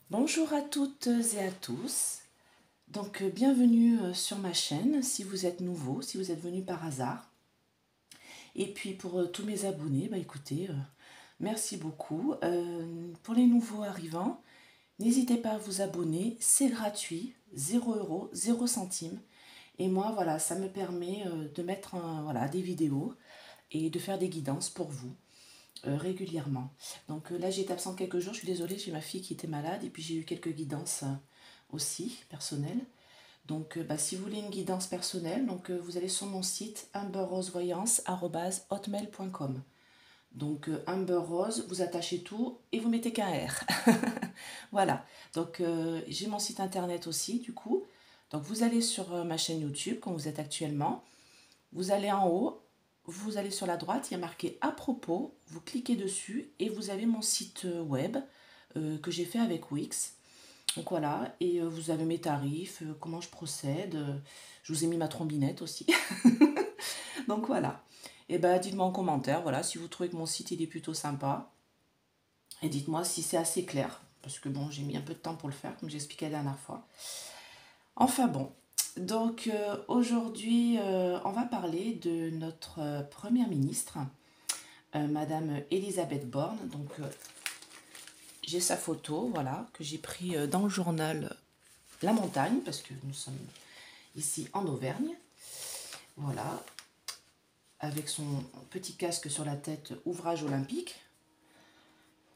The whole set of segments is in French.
Bonjour à toutes et à tous. Donc bienvenue sur ma chaîne si vous êtes nouveau, si vous êtes venu par hasard. Et puis pour tous mes abonnés, écoutez, merci beaucoup. Pour les nouveaux arrivants, n'hésitez pas à vous abonner, c'est gratuit, 0 €, 0 centimes. Et moi, voilà, ça me permet de mettre voilà, des vidéos et de faire des guidances pour vous régulièrement. Donc là, j'ai été absente quelques jours, je suis désolée, j'ai ma fille qui était malade et puis j'ai eu quelques guidances aussi personnelles. Donc si vous voulez une guidance personnelle, donc, vous allez sur mon site amberrosevoyance@hotmail.com. Donc Amber Rose, vous attachez tout et vous mettez qu'un R. Voilà, donc j'ai mon site internet aussi du coup. Donc vous allez sur ma chaîne YouTube quand vous êtes actuellement. Vous allez en haut, vous allez sur la droite, il y a marqué à propos, vous cliquez dessus et vous avez mon site web que j'ai fait avec Wix. Donc voilà, et vous avez mes tarifs, comment je procède. Je vous ai mis ma trombinette aussi. Donc voilà. Et dites-moi en commentaire, voilà, si vous trouvez que mon site il est plutôt sympa. Et dites-moi si c'est assez clair. Parce que bon, j'ai mis un peu de temps pour le faire, comme j'expliquais la dernière fois. Enfin bon. Donc aujourd'hui, on va parler de notre première ministre, Madame Elisabeth Borne. Donc j'ai sa photo, voilà, que j'ai pris dans le journal La Montagne, parce que nous sommes ici en Auvergne. Voilà, avec son petit casque sur la tête, ouvrage olympique.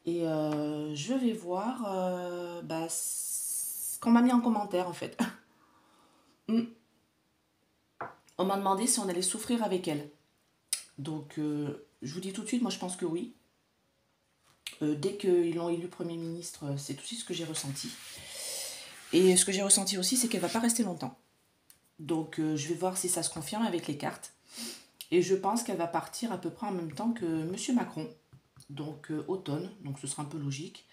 Et je vais voir ce qu'on m'a mis en commentaire en fait. On m'a demandé si on allait souffrir avec elle. Donc je vous dis tout de suite, moi je pense que oui. Dès qu'ils l'ont élu Premier ministre, c'est aussi ce que j'ai ressenti. Et ce que j'ai ressenti aussi, c'est qu'elle ne va pas rester longtemps. Donc je vais voir si ça se confirme avec les cartes. Et je pense qu'elle va partir à peu près en même temps que Monsieur Macron. Donc automne, donc ce sera un peu logique.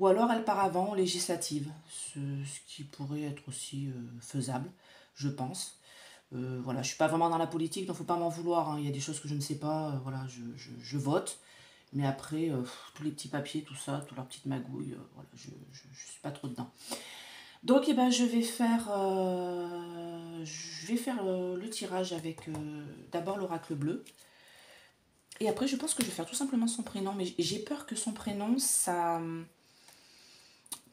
Ou alors elle part avant, en législative, ce qui pourrait être aussi faisable, je pense. Voilà, je ne suis pas vraiment dans la politique, donc il ne faut pas m'en vouloir, hein. Il y a des choses que je ne sais pas, voilà, je vote. Mais après, tous les petits papiers, tout ça, toutes leurs petites magouilles, voilà, je ne suis pas trop dedans. Donc je vais faire, le tirage avec d'abord l'oracle bleu. Et après, je pense que je vais faire tout simplement son prénom. Mais j'ai peur que son prénom, ça,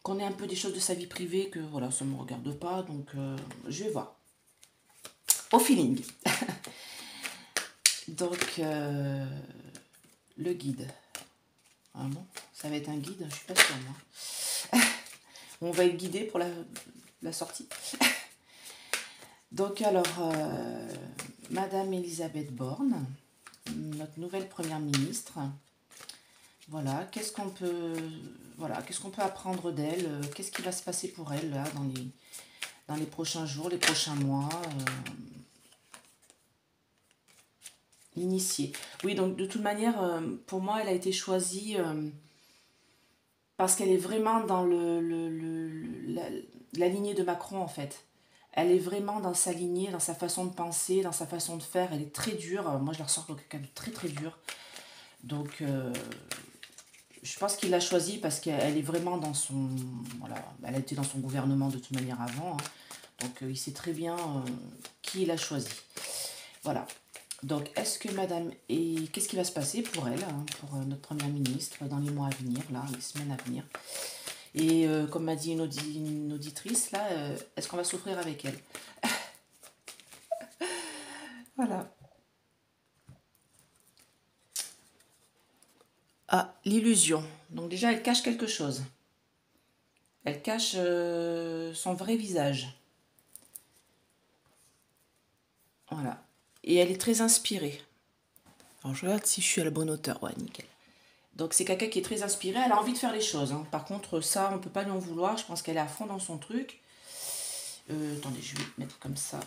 qu'on ait un peu des choses de sa vie privée, que voilà, ça ne me regarde pas. Donc je vais voir. Au feeling. Donc le guide. Ah bon, ça va être un guide, je suis pas sûre moi. On va être guidé pour la sortie. Donc alors, Madame Elisabeth Borne, notre nouvelle première ministre. Voilà, qu'est-ce qu'on peut apprendre d'elle, qu'est-ce qui va se passer pour elle là dans les prochains jours, les prochains mois. L'initiée. Oui, donc de toute manière, pour moi, elle a été choisie parce qu'elle est vraiment dans la lignée de Macron en fait. Elle est vraiment dans sa lignée, dans sa façon de penser, dans sa façon de faire. Elle est très dure. Moi, je la ressens comme quelqu'un de très très dur. Donc, je pense qu'il l'a choisie parce qu'elle est vraiment dans son... Voilà, elle a été dans son gouvernement de toute manière avant. Hein. Donc, il sait très bien qui il a choisi. Voilà. Donc, est-ce que madame... Et qu'est-ce qui va se passer pour elle, hein, pour notre première ministre, dans les mois à venir, là, les semaines à venir? Et comme m'a dit une auditrice, là, est-ce qu'on va souffrir avec elle? Voilà. Ah, l'illusion. Donc déjà, elle cache quelque chose. Elle cache son vrai visage. Voilà. Et elle est très inspirée. Alors je regarde si je suis à la bonne hauteur. Ouais, nickel. Donc c'est quelqu'un qui est très inspiré. Elle a envie de faire les choses. Hein. Par contre, ça, on ne peut pas lui en vouloir. Je pense qu'elle est à fond dans son truc. Attendez, je vais mettre comme ça.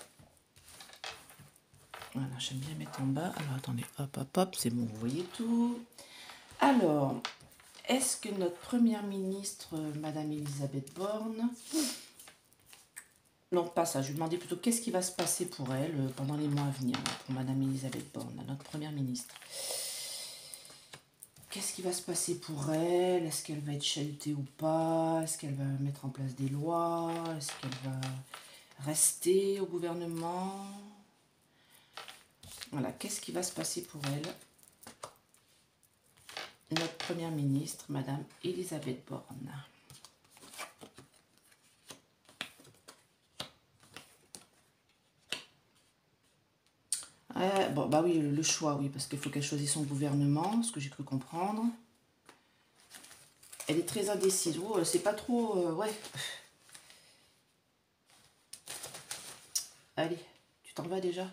Voilà, j'aime bien mettre en bas. Alors attendez, hop, hop, hop. C'est bon, vous voyez tout. Alors, est-ce que notre première ministre, Madame Elisabeth Borne... Non, pas ça. Je lui demandais plutôt qu'est-ce qui va se passer pour elle pendant les mois à venir, là, pour Madame Elisabeth Borne, notre première ministre. qu'est-ce qui va se passer pour elle? Est-ce qu'elle va être chahutée ou pas? Est-ce qu'elle va mettre en place des lois? Est-ce qu'elle va rester au gouvernement? Voilà, qu'est-ce qui va se passer pour elle? Notre première ministre, Madame Elisabeth Borne. Bon, bah oui, le choix, oui, parce qu'il faut qu'elle choisisse son gouvernement, ce que j'ai cru comprendre. Elle est très indécise. Oh, c'est pas trop... ouais. Allez, tu t'en vas déjà?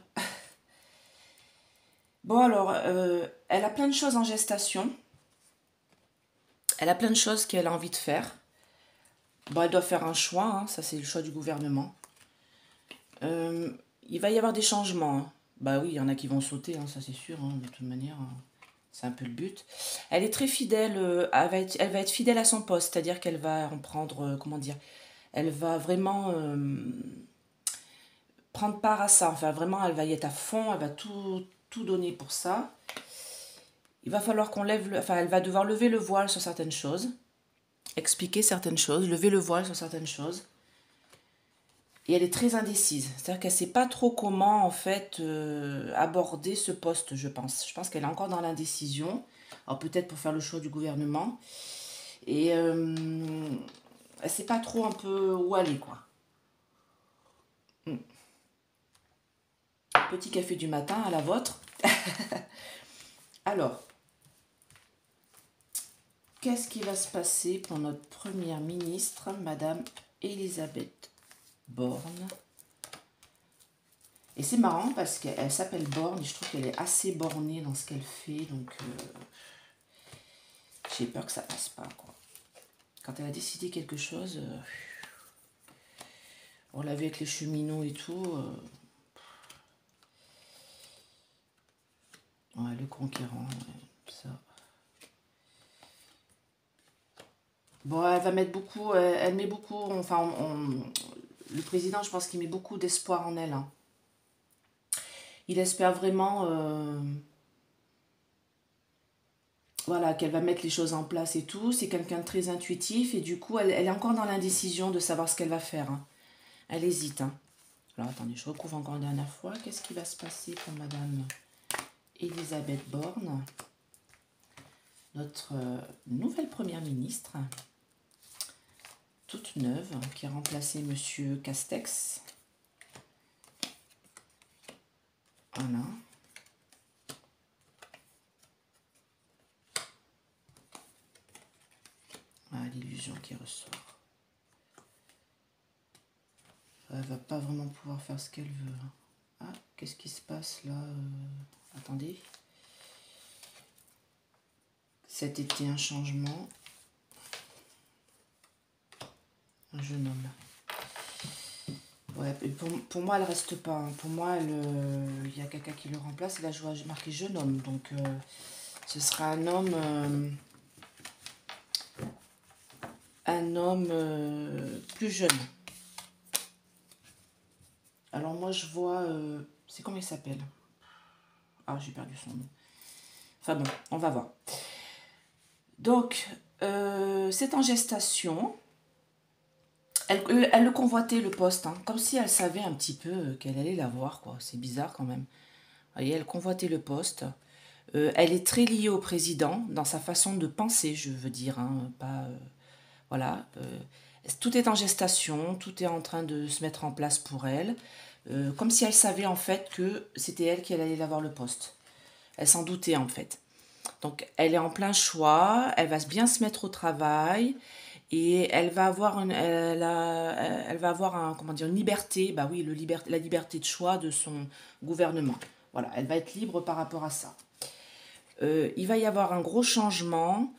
Bon, alors, elle a plein de choses en gestation. Elle a plein de choses qu'elle a envie de faire. Bon, elle doit faire un choix, hein, ça c'est le choix du gouvernement. Il va y avoir des changements, hein. Bah oui, il y en a qui vont sauter, hein, ça c'est sûr, hein, de toute manière, hein, c'est un peu le but. Elle est très fidèle, elle va être fidèle à son poste, c'est-à-dire qu'elle va en prendre, comment dire, elle va vraiment prendre part à ça, enfin vraiment elle va y être à fond, elle va tout donner pour ça. Il va falloir qu'on lève, enfin elle va devoir lever le voile sur certaines choses, expliquer certaines choses, lever le voile sur certaines choses. Et elle est très indécise. C'est-à-dire qu'elle ne sait pas trop comment, en fait, aborder ce poste, je pense. Je pense qu'elle est encore dans l'indécision. Alors, peut-être pour faire le choix du gouvernement. Et elle ne sait pas trop un peu où aller, quoi. Petit café du matin à la vôtre. Alors, qu'est-ce qui va se passer pour notre première ministre, Madame Elisabeth Borne? Et c'est marrant parce qu'elle s'appelle Borne et je trouve qu'elle est assez bornée dans ce qu'elle fait. Donc, j'ai peur que ça passe pas, quoi. Quand elle a décidé quelque chose, on l'a vu avec les cheminots et tout. Ouais, le conquérant, ouais, ça. Bon, elle va mettre beaucoup, elle met beaucoup, enfin, le président, je pense qu'il met beaucoup d'espoir en elle, hein. Il espère vraiment, voilà, qu'elle va mettre les choses en place et tout. C'est quelqu'un de très intuitif et du coup, elle est encore dans l'indécision de savoir ce qu'elle va faire, hein. Elle hésite, hein. Alors, attendez, je recouvre encore une dernière fois. Qu'est-ce qui va se passer pour Madame Elisabeth Borne, notre nouvelle première ministre, toute neuve, qui a remplacé Monsieur Castex. Voilà. Ah, l'illusion qui ressort. Elle va pas vraiment pouvoir faire ce qu'elle veut. Ah, qu'est-ce qui se passe là? Attendez. Cet été, un changement. Un jeune homme. Ouais, pour moi, elle reste pas, hein. Pour moi, il y a quelqu'un qui le remplace. Et là, je vois marqué jeune homme. Donc, ce sera un homme plus jeune. Alors, moi, je vois... c'est comment il s'appelle? Ah, j'ai perdu son nom. Enfin bon, on va voir. Donc, c'est en gestation. Elle le convoitait, le poste, hein, comme si elle savait un petit peu qu'elle allait l'avoir, quoi. C'est bizarre quand même. Vous voyez, elle convoitait le poste. Elle est très liée au président dans sa façon de penser, je veux dire, hein, pas... voilà. Tout est en gestation, tout est en train de se mettre en place pour elle. Comme si elle savait en fait que c'était elle qui allait l'avoir le poste. Elle s'en doutait en fait. Donc elle est en plein choix, elle va bien se mettre au travail et elle va avoir elle va avoir comment dire, une liberté, bah oui, la liberté de choix de son gouvernement. Voilà, elle va être libre par rapport à ça. Il va y avoir un gros changement.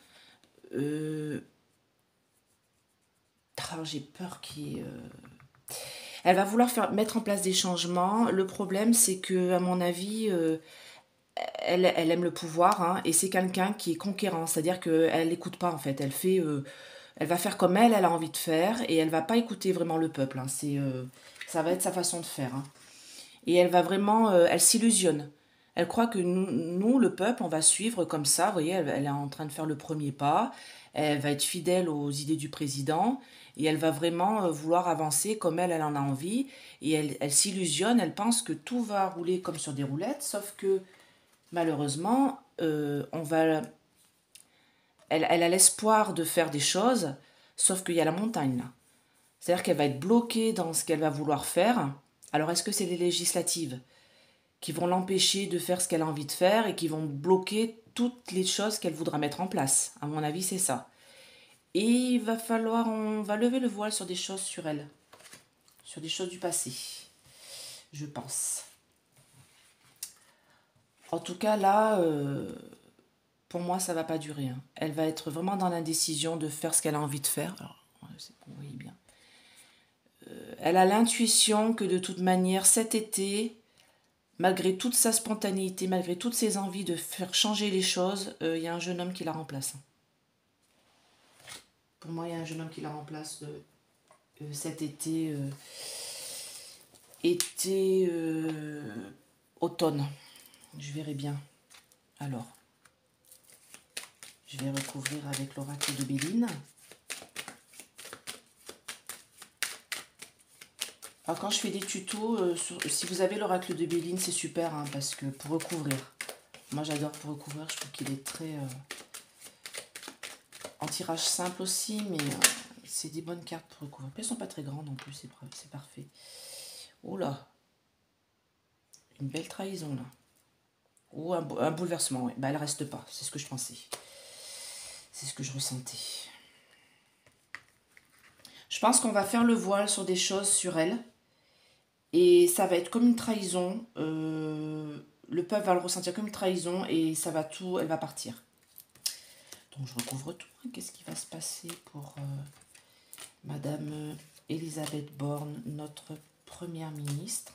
J'ai peur qu'il... Elle va vouloir mettre en place des changements. Le problème, c'est que, à mon avis, elle aime le pouvoir, hein, et c'est quelqu'un qui est conquérant. C'est-à-dire qu'elle n'écoute pas, en fait. Elle va faire comme elle a envie de faire et elle va pas écouter vraiment le peuple, hein. Ça va être sa façon de faire, hein. Et elle va vraiment... elle s'illusionne. Elle croit que nous, le peuple, on va suivre comme ça. Vous voyez, elle est en train de faire le premier pas. Elle va être fidèle aux idées du président et elle va vraiment vouloir avancer comme elle en a envie. Et elle s'illusionne, elle pense que tout va rouler comme sur des roulettes, sauf que malheureusement, elle a l'espoir de faire des choses, sauf qu'il y a la montagne là. C'est-à-dire qu'elle va être bloquée dans ce qu'elle va vouloir faire. Alors, est-ce que c'est les législatives qui vont l'empêcher de faire ce qu'elle a envie de faire et qui vont bloquer toutes les choses qu'elle voudra mettre en place? À mon avis, c'est ça. Et on va lever le voile sur des choses sur elle, sur des choses du passé, je pense. En tout cas, là, pour moi, ça va pas durer, hein. Elle va être vraiment dans l'indécision de faire ce qu'elle a envie de faire. Alors, vous voyez bien. Elle a l'intuition que de toute manière, cet été, malgré toute sa spontanéité, malgré toutes ses envies de faire changer les choses, il y a un jeune homme qui la remplace. Pour moi, il y a un jeune homme qui la remplace cet automne. Je verrai bien. Alors, je vais recouvrir avec l'oracle de Béline. Alors quand je fais des tutos, si vous avez l'oracle de Béline, c'est super, hein, parce que pour recouvrir. Moi j'adore pour recouvrir, je trouve qu'il est très... en tirage simple aussi, mais c'est des bonnes cartes pour recouvrir. Elles ne sont pas très grandes en plus, c'est parfait. Oh là, une belle trahison là. Oh, un bouleversement, oui. Bah, elle reste pas, c'est ce que je pensais. C'est ce que je ressentais. Je pense qu'on va faire le voile sur des choses sur elle. Et ça va être comme une trahison. Le peuple va le ressentir comme une trahison et ça va tout, elle va partir. Donc je recouvre tout. Qu'est-ce qui va se passer pour Madame Elisabeth Borne, notre première ministre?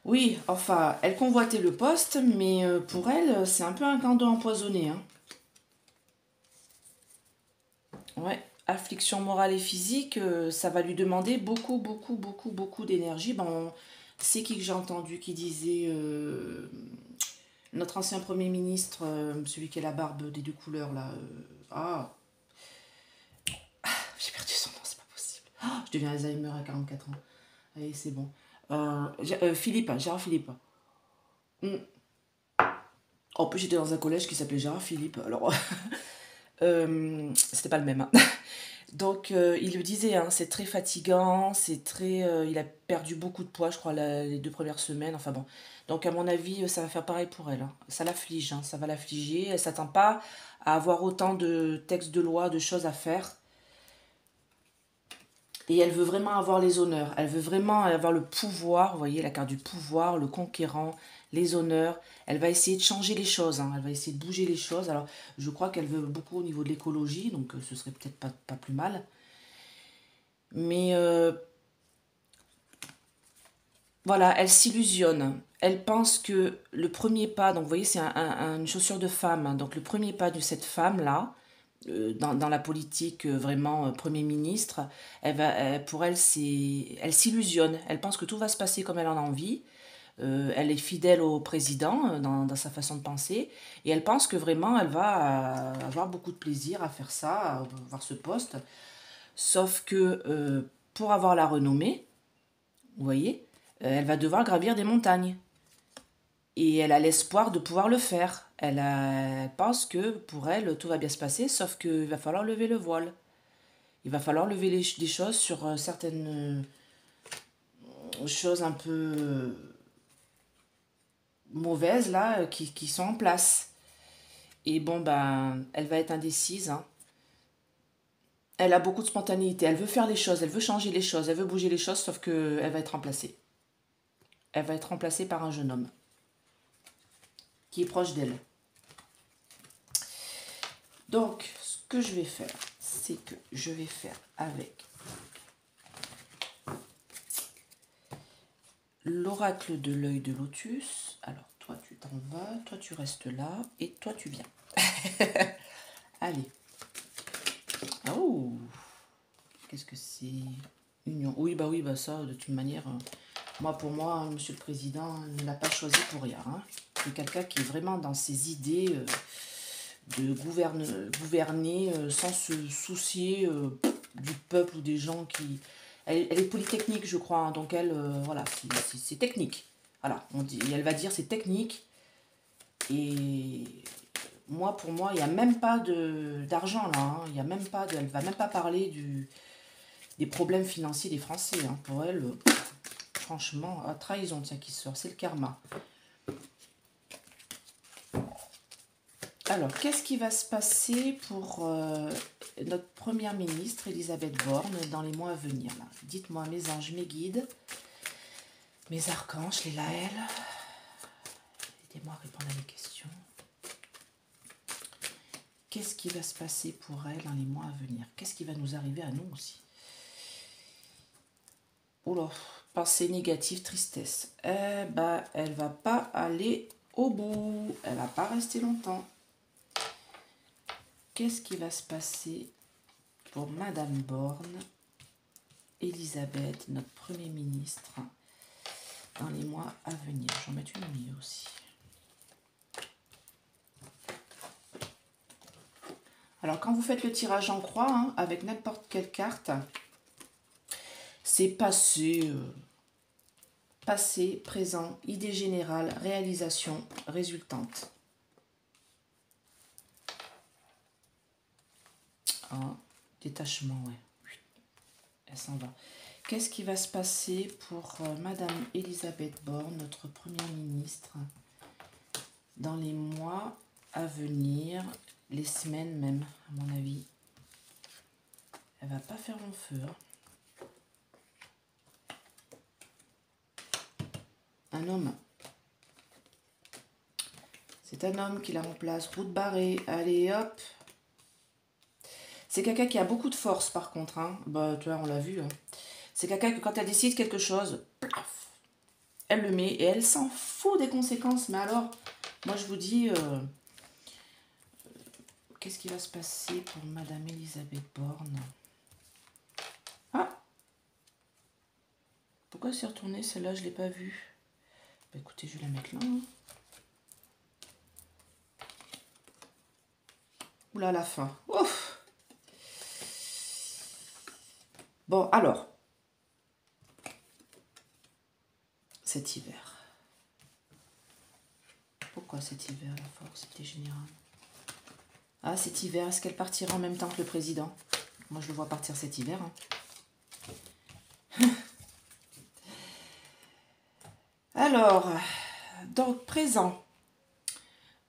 Oui, enfin, elle convoitait le poste, mais pour elle, c'est un peu un gant empoisonné, hein. Ouais, affliction morale et physique, ça va lui demander beaucoup d'énergie. Bon, c'est qui que j'ai entendu qui disait notre ancien Premier ministre, celui qui a la barbe des deux couleurs, là. J'ai perdu son nom, c'est pas possible. Je deviens Alzheimer à 44 ans. Allez, c'est bon. Philippe, Gérard Philippe. Mm. En plus, j'étais dans un collège qui s'appelait Gérard Philippe, alors c'était pas le même, hein. Donc, il le disait, hein, c'est très fatigant, c'est très, il a perdu beaucoup de poids, je crois, les 2 premières semaines. Enfin bon. Donc, à mon avis, ça va faire pareil pour elle, hein. Ça l'afflige, hein, ça va l'affliger. Elle s'attend pas à avoir autant de textes de loi, de choses à faire. Et elle veut vraiment avoir les honneurs. Elle veut vraiment avoir le pouvoir. Vous voyez, la carte du pouvoir, le conquérant, les honneurs. Elle va essayer de changer les choses, hein. Elle va essayer de bouger les choses. Alors, je crois qu'elle veut beaucoup au niveau de l'écologie, donc ce serait peut-être pas plus mal. Mais voilà, elle s'illusionne. Elle pense que le premier pas, donc vous voyez, c'est une chaussure de femme, hein. Donc le premier pas de cette femme-là, dans la politique vraiment Premier ministre, pour elle, elle s'illusionne. Elle pense que tout va se passer comme elle en a envie. Elle est fidèle au président dans sa façon de penser. Et elle pense que vraiment, elle va avoir beaucoup de plaisir à faire ça, à avoir ce poste. Sauf que pour avoir la renommée, vous voyez, elle va devoir gravir des montagnes. Et elle a l'espoir de pouvoir le faire. Elle pense que pour elle, tout va bien se passer, sauf qu'il va falloir lever le voile. Il va falloir lever des choses sur certaines choses un peu mauvaises, là, qui sont en place. Et bon, ben, elle va être indécise, hein. Elle a beaucoup de spontanéité. Elle veut faire les choses, elle veut changer les choses, elle veut bouger les choses, sauf qu'elle va être remplacée. Elle va être remplacée par un jeune homme qui est proche d'elle. Donc, ce que je vais faire, c'est que je vais faire avec l'oracle de l'œil de lotus. Alors, toi, tu t'en vas, toi, tu restes là, et toi, tu viens. Allez. Oh, qu'est-ce que c'est? Union. Oui, bah ça, de toute manière, moi, pour moi, Monsieur le Président ne l'a pas choisi pour rien. Hein. C'est quelqu'un qui est vraiment dans ses idées de gouverner sans se soucier du peuple ou des gens qui... Elle est polytechnique, je crois, hein, donc elle, voilà, c'est technique. Voilà, on dit, elle va dire c'est technique. Et moi, pour moi, il n'y a même pas d'argent là. Hein. Il y a même pas elle va même pas parler des problèmes financiers des Français. Hein. Pour elle, franchement, à trahison, tiens, qui sort, c'est le karma. Alors, qu'est-ce qui va se passer pour notre première ministre, Elisabeth Borne, dans les mois à venir? Dites-moi, mes anges, mes guides, mes archanges, les Laël. Aidez-moi à répondre à mes questions. Qu'est-ce qui va se passer pour elle dans les mois à venir? Qu'est-ce qui va nous arriver à nous aussi? Oula, pensée négative, tristesse. Eh ben, elle va pas aller au bout. Elle va pas rester longtemps. Qu'est-ce qui va se passer pour Madame Borne, Elisabeth, notre Premier ministre, dans les mois à venir? J'en mets une au milieu aussi. Alors, quand vous faites le tirage en croix, hein, avec n'importe quelle carte, c'est passé, passé, présent, idée générale, réalisation, résultante. Ah, détachement, ouais. Elle s'en va. Qu'est-ce qui va se passer pour Madame Elisabeth Borne, notre Première ministre, dans les mois à venir, les semaines même, à mon avis? Elle va pas faire long feu. Hein. Un homme. C'est un homme qui la remplace. Route barrée. Allez, hop. C'est quelqu'un qui a beaucoup de force, par contre. Hein. Bah, tu vois, on l'a vu. Hein. C'est quelqu'un que quand elle décide quelque chose, plaf, elle le met et elle s'en fout des conséquences. Mais alors, moi, je vous dis, qu'est-ce qui va se passer pour Madame Elisabeth Borne? Ah! Pourquoi c'est retourné? Celle-là, je ne l'ai pas vue. Bah, écoutez, je vais la mettre là. Hein. Oula, la fin. Ouf! Bon, alors, cet hiver. Pourquoi cet hiver, la force était générale? Ah, cet hiver, est-ce qu'elle partira en même temps que le président? Moi, je le vois partir cet hiver. Hein. Alors, donc, présent.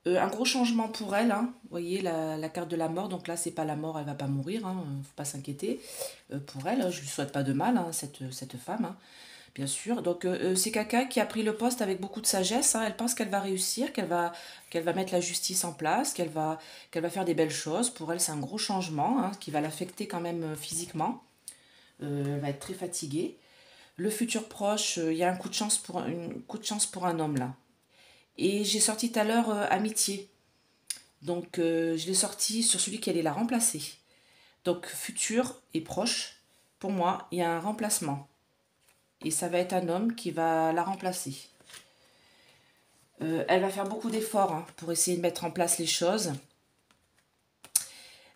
Un gros changement pour elle. Hein. Vous voyez, la carte de la mort. Donc là, c'est pas la mort, elle va pas mourir. Hein. Faut pas s'inquiéter. Pour elle, je lui souhaite pas de mal, hein, cette femme. Hein. Bien sûr. Donc, c'est quelqu'un qui a pris le poste avec beaucoup de sagesse. Hein. Elle pense qu'elle va réussir, qu'elle va mettre la justice en place, qu'elle va faire des belles choses. Pour elle, c'est un gros changement hein, qui va l'affecter quand même physiquement. Elle va être très fatiguée. Le futur proche, il y a un coup de chance pour un homme là. Et j'ai sorti tout à l'heure amitié. Donc, je l'ai sorti sur celui qui allait la remplacer. Donc, futur et proche, pour moi, il y a un remplacement. Et ça va être un homme qui va la remplacer. Elle va faire beaucoup d'efforts hein, pour essayer de mettre en place les choses.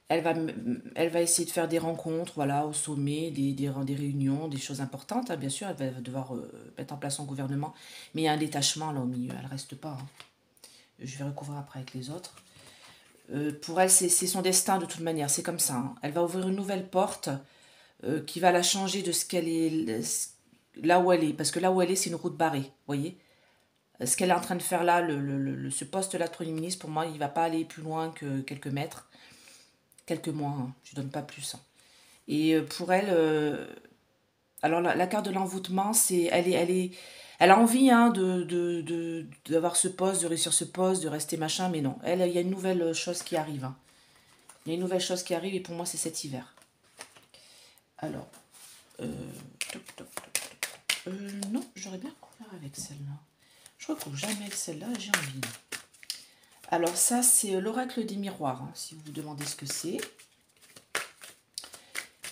Elle va essayer de faire des rencontres, voilà, au sommet, des réunions, des choses importantes. Hein, bien sûr, elle va devoir mettre en place son gouvernement. Mais il y a un détachement là au milieu, elle ne reste pas. Hein. Je vais recouvrir après avec les autres. Pour elle, c'est son destin de toute manière, c'est comme ça. Hein. Elle va ouvrir une nouvelle porte qui va la changer de ce qu'elle est, là où elle est. Parce que là où elle est, c'est une route barrée, vous voyez. Ce qu'elle est en train de faire là, ce poste-là de Premier ministre, pour moi, il ne va pas aller plus loin que quelques mètres. Quelques mois, hein. Je ne donne pas plus. Hein. Et pour elle, alors la carte de l'envoûtement, c'est, elle a envie hein, d'avoir ce poste, de réussir ce poste, de rester machin, mais non. Elle, il y a une nouvelle chose qui arrive. Hein. Il y a une nouvelle chose qui arrive et pour moi, c'est cet hiver. Alors, non, j'aurais bien couvert avec celle-là. Je recouvre jamais avec celle-là, j'ai envie. Alors ça, c'est l'oracle des miroirs, hein, si vous vous demandez ce que c'est.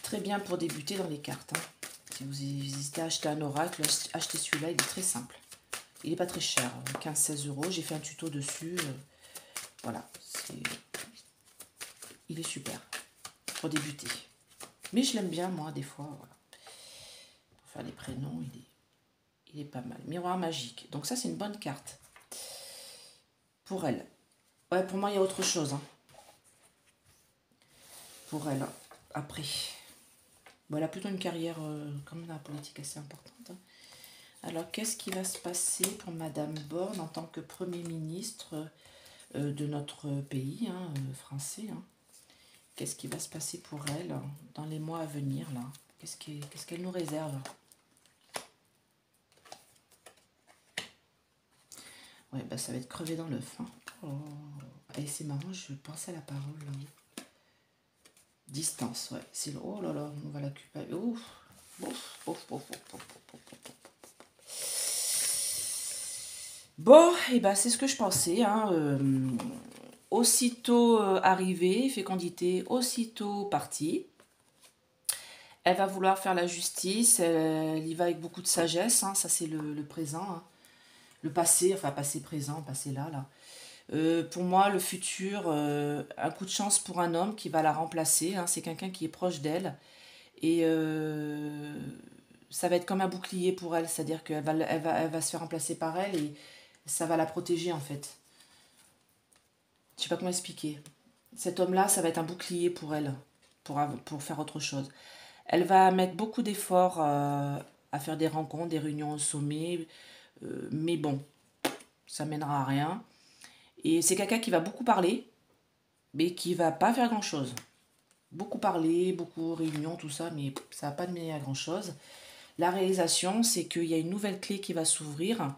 Très bien pour débuter dans les cartes. Hein. Si vous hésitez à acheter un oracle, achetez celui-là, il est très simple. Il n'est pas très cher, 15-16 euros. J'ai fait un tuto dessus. Voilà, il est super pour débuter. Mais je l'aime bien, moi, des fois. Voilà. Pour faire les prénoms, il est pas mal. Miroir magique. Donc ça, c'est une bonne carte. Pour elle. Ouais, pour moi, il y a autre chose. Hein. Pour elle. Après. Bon, elle a plutôt une carrière, comme dans la politique, assez importante. Hein. Alors, qu'est-ce qui va se passer pour Madame Borne en tant que Premier ministre de notre pays, hein, français, hein. Qu'est-ce qui va se passer pour elle dans les mois à venir, là? Qu'est-ce qu'elle nous réserve? Ouais, bah ça va être crevé dans l'œuf. Hein. Oh. Et c'est marrant, je pense à la parole, là. Distance, ouais. C'est oh là là, on va la culpabiliser. Ouf, ouf, ouf, ouf, ouf, ouf, ouf, ouf. Bon, et ben c'est ce que je pensais. Hein. Aussitôt arrivée, fécondité, aussitôt partie. Elle va vouloir faire la justice, elle y va avec beaucoup de sagesse, hein, ça c'est le présent. Hein. Le passé, enfin passé présent, passé là. Pour moi, le futur, un coup de chance pour un homme qui va la remplacer, hein, c'est quelqu'un qui est proche d'elle. Et ça va être comme un bouclier pour elle, c'est-à-dire qu'elle va se faire remplacer par elle et ça va la protéger en fait. Je sais pas comment expliquer. Cet homme-là, ça va être un bouclier pour elle, pour faire autre chose. Elle va mettre beaucoup d'efforts à faire des rencontres, des réunions au sommet, mais bon, ça mènera à rien. Et c'est quelqu'un qui va beaucoup parler, mais qui va pas faire grand-chose. Beaucoup parler, beaucoup réunions, tout ça, mais ça va pas mener à grand-chose. La réalisation, c'est qu'il y a une nouvelle clé qui va s'ouvrir,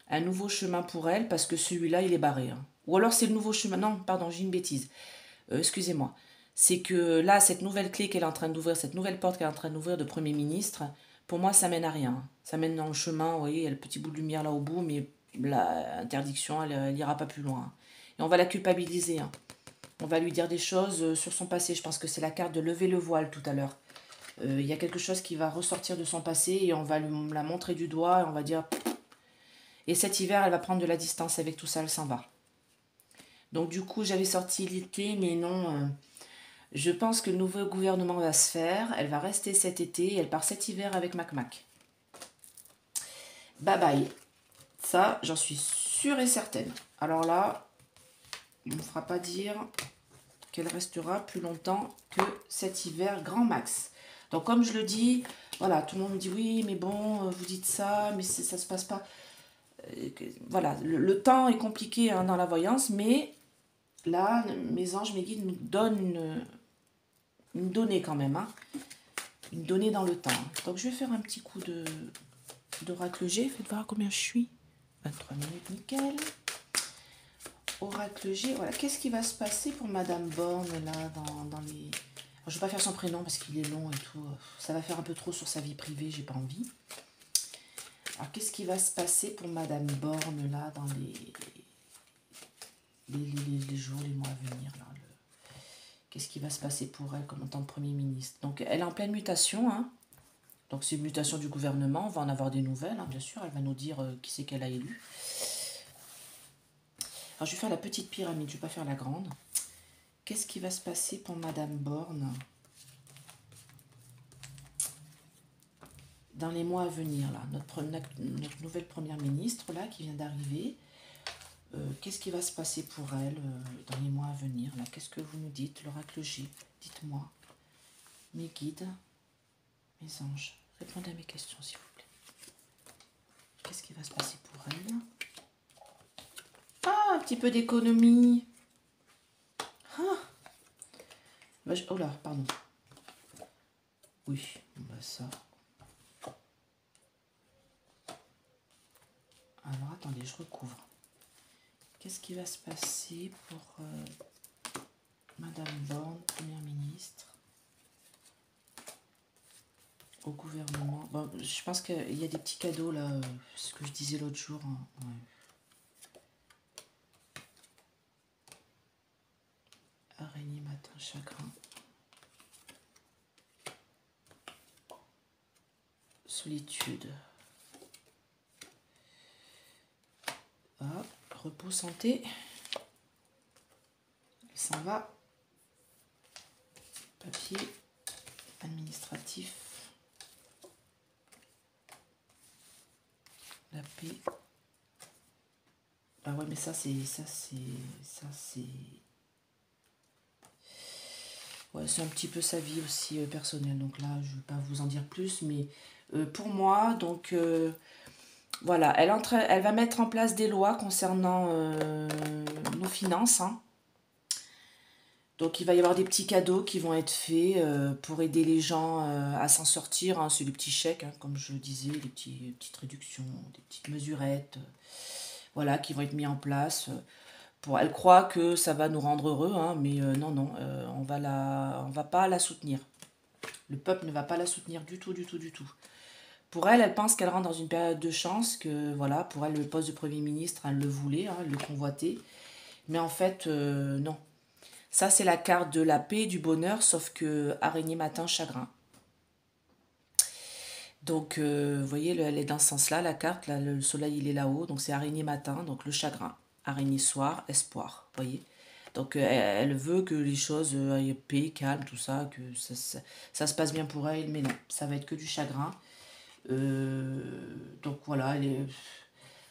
un nouveau chemin pour elle, parce que celui-là, il est barré. Hein. Ou alors c'est le nouveau chemin. Non, pardon, j'ai une bêtise. Excusez-moi. C'est que là, cette nouvelle clé qu'elle est en train d'ouvrir, cette nouvelle porte qu'elle est en train d'ouvrir de Premier ministre, pour moi, ça mène à rien. Ça mène dans le chemin, vous voyez, il y a le petit bout de lumière là au bout, mais l'interdiction, elle n'ira pas plus loin. Et on va la culpabiliser. Hein. On va lui dire des choses sur son passé. Je pense que c'est la carte de lever le voile tout à l'heure. Il y a quelque chose qui va ressortir de son passé et on va lui la montrer du doigt et on va dire... Et cet hiver, elle va prendre de la distance avec tout ça, elle s'en va. Donc du coup, j'avais sorti l'été, mais non... je pense que le nouveau gouvernement va se faire. Elle va rester cet été et elle part cet hiver avec Mac Mac. Bye bye. Ça, j'en suis sûre et certaine. Alors là, on ne me fera pas dire qu'elle restera plus longtemps que cet hiver grand max. Donc comme je le dis, voilà, tout le monde me dit oui, mais bon, vous dites ça, mais ça se passe pas. Voilà, le temps est compliqué hein, dans la voyance, mais là, mes anges, mes guides nous donnent une donnée quand même, hein, une donnée dans le temps. Donc je vais faire un petit coup d'oracle G, faites voir combien je suis. 23 minutes, nickel. Oracle G, voilà, qu'est-ce qui va se passer pour Madame Borne là dans les... Alors, je ne vais pas faire son prénom parce qu'il est long et tout, ça va faire un peu trop sur sa vie privée, j'ai pas envie. Alors qu'est-ce qui va se passer pour Madame Borne là dans les jours, les mois à venir là, qu'est-ce qui va se passer pour elle comme en tant que Premier ministre? Donc elle est en pleine mutation, hein. Donc c'est une mutation du gouvernement, on va en avoir des nouvelles, hein, bien sûr, elle va nous dire qui c'est qu'elle a élu. Alors je vais faire la petite pyramide, je ne vais pas faire la grande. Qu'est-ce qui va se passer pour Madame Borne dans les mois à venir là, notre nouvelle première ministre là qui vient d'arriver, qu'est-ce qui va se passer pour elle dans les mois à venir là? Qu'est-ce que vous nous dites, l'oracle G? Dites-moi, mes guides, mes anges, répondez à mes questions s'il vous plaît. Qu'est-ce qui va se passer pour elle? Ah, un petit peu d'économie. Ah. Oh là, pardon. Oui, bah ça. Alors attendez, je recouvre. Qu'est-ce qui va se passer pour Madame Borne, Première ministre, au gouvernement? Bon, je pense qu'il y a des petits cadeaux là, ce que je disais l'autre jour. Hein. Ouais. Araignée, matin, chagrin. solitude. Ah, repos, santé. Il s'en va. Papier administratif. La paix. Ah ouais, mais ça c'est ouais, c'est un petit peu sa vie aussi personnelle. Donc là, je ne vais pas vous en dire plus, mais pour moi, donc voilà, elle va mettre en place des lois concernant nos finances, hein. Donc il va y avoir des petits cadeaux qui vont être faits pour aider les gens à s'en sortir, hein. C'est des petits chèques, hein, comme je le disais, des petites réductions, des petites mesurettes, voilà, qui vont être mis en place. Elle croit que ça va nous rendre heureux, hein, mais non, non, on va pas la soutenir. Le peuple ne va pas la soutenir du tout, du tout, du tout. Pour elle, elle pense qu'elle rentre dans une période de chance, que voilà, pour elle, le poste de Premier ministre, elle le voulait, hein, elle le convoitait. Mais en fait, non. Ça, c'est la carte de la paix, du bonheur, sauf que araignée, matin, chagrin. Donc, vous voyez, elle est dans ce sens-là, la carte. Là, le soleil, il est là-haut. Donc, c'est araignée matin, donc le chagrin. Araignée soir, espoir. Vous voyez. Donc, elle veut que les choses aillent paix, calme, tout ça, que ça se passe bien pour elle. Mais non, ça va être que du chagrin. Donc, voilà,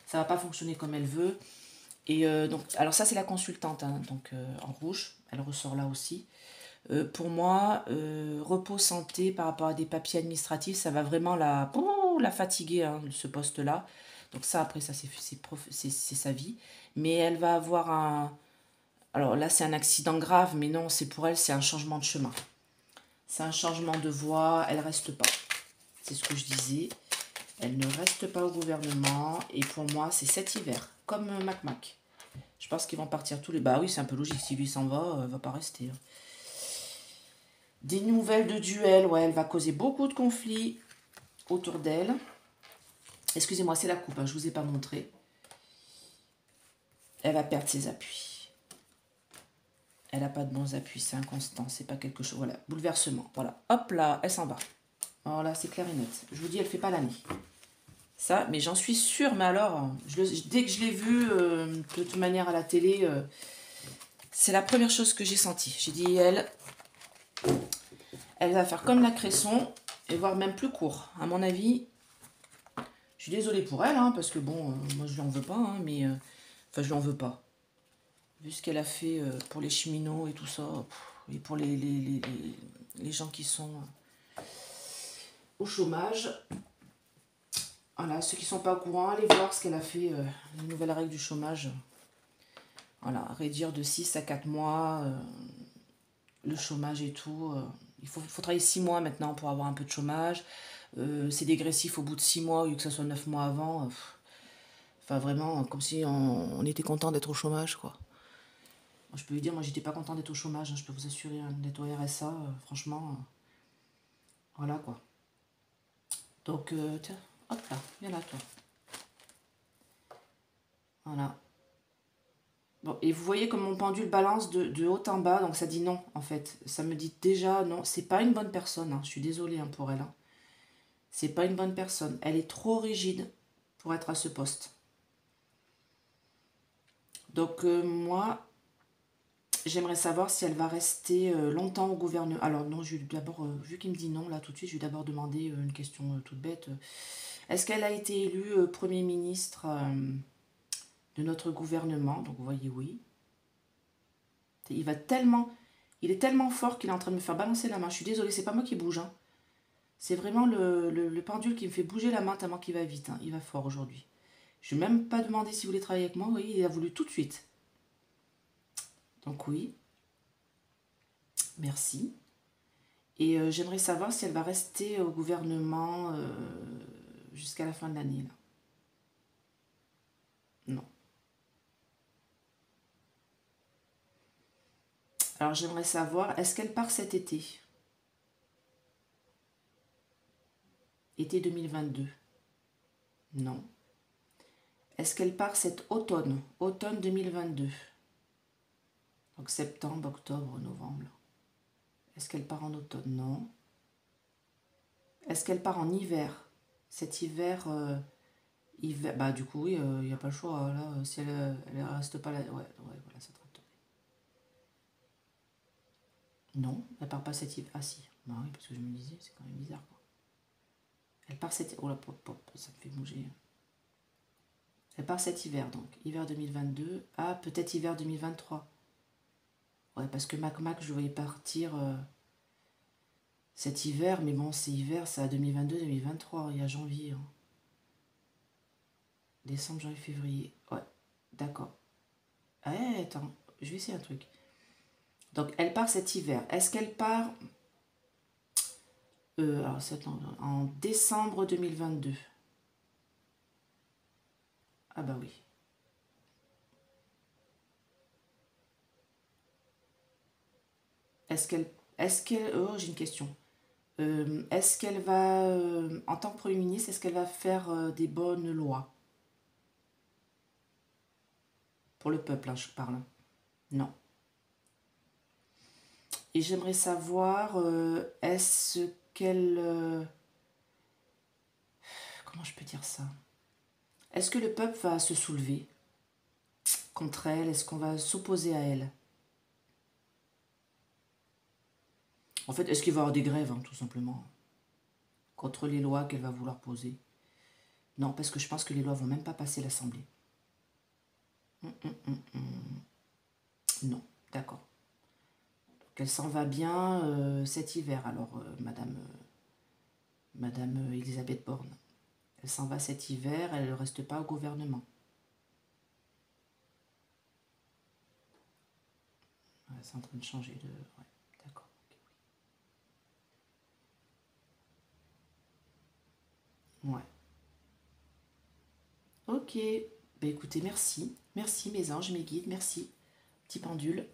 ça va pas fonctionner comme elle veut. Et donc, alors ça, c'est la consultante, hein, donc en rouge. Elle ressort là aussi. Pour moi, repos santé par rapport à des papiers administratifs, ça va vraiment la fatiguer, hein, ce poste-là. Donc ça, après, ça, c'est sa vie. Mais elle va avoir un... Alors là, c'est un accident grave, mais non, c'est pour elle, c'est un changement de chemin. C'est un changement de voie, elle reste pas. C'est ce que je disais. Elle ne reste pas au gouvernement. Et pour moi, c'est cet hiver, comme Mac. Je pense qu'ils vont partir tous les... Bah oui, c'est un peu logique. Si lui s'en va, elle va pas rester, hein. Des nouvelles de duel, ouais, elle va causer beaucoup de conflits autour d'elle. Excusez-moi, c'est la coupe, hein, je ne vous ai pas montré. Elle va perdre ses appuis. Elle n'a pas de bons appuis, c'est inconstant, c'est pas quelque chose... Voilà, bouleversement, voilà. Hop là, elle s'en va. Voilà, c'est clair et net. Je vous dis, elle ne fait pas l'année. Ça, mais j'en suis sûre, mais alors, dès que je l'ai vue, de toute manière à la télé, c'est la première chose que j'ai sentie. J'ai dit, elle va faire comme la Cresson, et voire même plus court. À mon avis, je suis désolée pour elle, hein, parce que bon, moi je lui en veux pas, hein, mais... enfin, je lui en veux pas. Vu ce qu'elle a fait pour les cheminots et tout ça, et pour les gens qui sont au chômage. Voilà, ceux qui ne sont pas au courant, allez voir ce qu'elle a fait, les nouvelles règles du chômage. Voilà, réduire de 6 à 4 mois le chômage et tout. Il faut travailler 6 mois maintenant pour avoir un peu de chômage. C'est dégressif au bout de 6 mois au lieu que ça soit 9 mois avant. Enfin, vraiment, comme si on était content d'être au chômage, quoi. Moi, je peux vous dire, moi, j'étais pas content d'être au chômage, hein, je peux vous assurer, hein, d'être au RSA, franchement, voilà, quoi. Donc, tiens, hop là, viens là, toi. Voilà. Bon, et vous voyez comme mon pendule balance de haut en bas, donc ça dit non, en fait. Ça me dit déjà non, c'est pas une bonne personne, hein, je suis désolée, hein, pour elle, hein. C'est pas une bonne personne. Elle est trop rigide pour être à ce poste. Donc, moi, j'aimerais savoir si elle va rester longtemps au gouvernement. Alors non, je vais d'abord, vu qu'il me dit non, là tout de suite, je vais d'abord demander une question toute bête. Est-ce qu'elle a été élue Premier ministre de notre gouvernement? Donc vous voyez, oui. Il est tellement fort qu'il est en train de me faire balancer la main. Je suis désolée, c'est pas moi qui bouge, hein. C'est vraiment le pendule qui me fait bouger la main tellement qu'il va vite, hein. Il va fort aujourd'hui. Je n'ai même pas demandé s'il voulait travailler avec moi. Vous voyez, il a voulu tout de suite. Donc oui, merci. Et j'aimerais savoir si elle va rester au gouvernement jusqu'à la fin de l'année. Non. Alors j'aimerais savoir, est-ce qu'elle part cet été? Été 2022? Non. Est-ce qu'elle part cet automne? Automne 2022? Donc septembre, octobre, novembre. Est-ce qu'elle part en automne? Non. Est-ce qu'elle part en hiver? cet hiver, bah du coup, oui, il n'y a pas le choix. Là, si elle reste pas là. Ouais, ouais, voilà, ça traite. Non, elle part pas cet hiver. Ah si, bah oui, parce que je me disais, c'est quand même bizarre, quoi. Elle part cet... Oh là, pop, pop, ça me fait bouger. Elle part cet hiver, donc. Hiver 2022. Ah, peut-être hiver 2023. Ouais, parce que Mac Mac, je le voyais partir cet hiver, mais bon, c'est hiver, c'est à 2022-2023, il y a janvier. Hein. Décembre, janvier, février. Ouais, d'accord. Ah, attends, je vais essayer un truc. Donc, elle part cet hiver. Est-ce qu'elle part alors, en décembre 2022? Ah bah oui. Est-ce qu'elle... Oh, j'ai une question. Est-ce qu'elle va, en tant que Premier ministre, est-ce qu'elle va faire des bonnes lois? Pour le peuple, hein, je parle. Non. Et j'aimerais savoir, est-ce qu'elle... comment je peux dire ça? Est-ce que le peuple va se soulever contre elle? Est-ce qu'on va s'opposer à elle? En fait, est-ce qu'il va y avoir des grèves, hein, tout simplement, contre les lois qu'elle va vouloir poser? Non, parce que je pense que les lois vont même pas passer l'Assemblée. Non, d'accord. Donc elle s'en va bien cet hiver, alors, Madame Elisabeth Borne. Elle s'en va cet hiver, elle ne reste pas au gouvernement. Ouais, c'est en train de changer de... Ouais, d'accord. Ouais. Ok. Bah écoutez, merci. Merci mes anges, mes guides, merci. Petit pendule.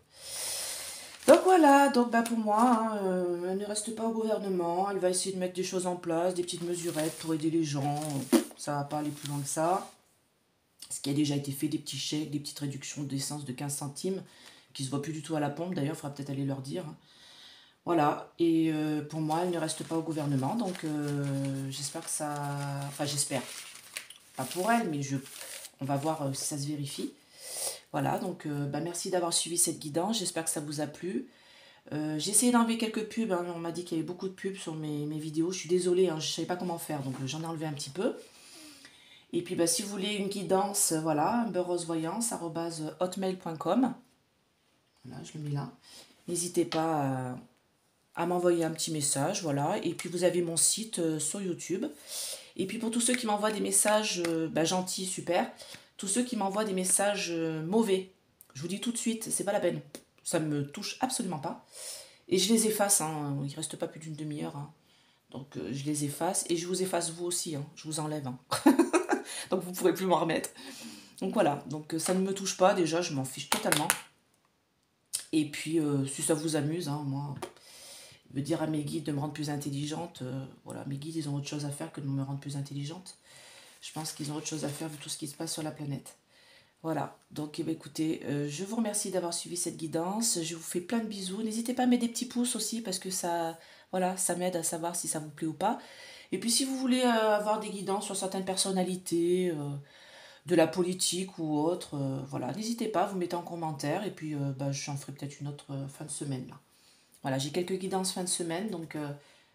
Donc voilà, donc bah pour moi, hein, elle ne reste pas au gouvernement. Elle va essayer de mettre des choses en place, des petites mesurettes pour aider les gens. Ça va pas aller plus loin que ça. Ce qui a déjà été fait, des petits chèques, des petites réductions d'essence de 15 centimes, qui se voient plus du tout à la pompe. D'ailleurs, il faudra peut-être aller leur dire. Voilà, et pour moi, elle ne reste pas au gouvernement, donc j'espère que ça... Enfin, j'espère, pas pour elle, mais on va voir si ça se vérifie. Voilà, donc bah, merci d'avoir suivi cette guidance, j'espère que ça vous a plu. J'ai essayé d'enlever quelques pubs, hein, on m'a dit qu'il y avait beaucoup de pubs sur mes vidéos, je suis désolée, hein, je ne savais pas comment faire, donc j'en ai enlevé un petit peu. Et puis bah, si vous voulez une guidance, voilà, beurrosevoyance@hotmail.com. Voilà, je le mets là. N'hésitez pas à m'envoyer un petit message, voilà. Et puis vous avez mon site sur YouTube. Et puis pour tous ceux qui m'envoient des messages bah, gentils, super. Tous ceux qui m'envoient des messages mauvais, je vous dis tout de suite, c'est pas la peine. Ça me touche absolument pas. Et je les efface, hein. Il reste pas plus d'une demi-heure. Hein. Donc je les efface. Et je vous efface vous aussi, hein. Je vous enlève. Hein. Donc vous pourrez plus m'en remettre. Donc voilà, donc ça ne me touche pas déjà, je m'en fiche totalement. Et puis si ça vous amuse, hein, moi... veut dire à mes guides de me rendre plus intelligente. Voilà, mes guides, ils ont autre chose à faire que de me rendre plus intelligente. Je pense qu'ils ont autre chose à faire vu tout ce qui se passe sur la planète. Voilà, donc eh bien, écoutez, je vous remercie d'avoir suivi cette guidance. Je vous fais plein de bisous. N'hésitez pas à mettre des petits pouces aussi parce que ça, voilà, ça m'aide à savoir si ça vous plaît ou pas. Et puis si vous voulez avoir des guidances sur certaines personnalités, de la politique ou autre, voilà, n'hésitez pas, vous mettez en commentaire et puis bah, j'en ferai peut-être une autre fin de semaine là. Voilà, j'ai quelques guidances fin de semaine, donc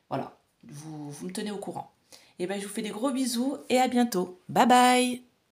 voilà, vous me tenez au courant. Et bien, je vous fais des gros bisous et à bientôt. Bye bye!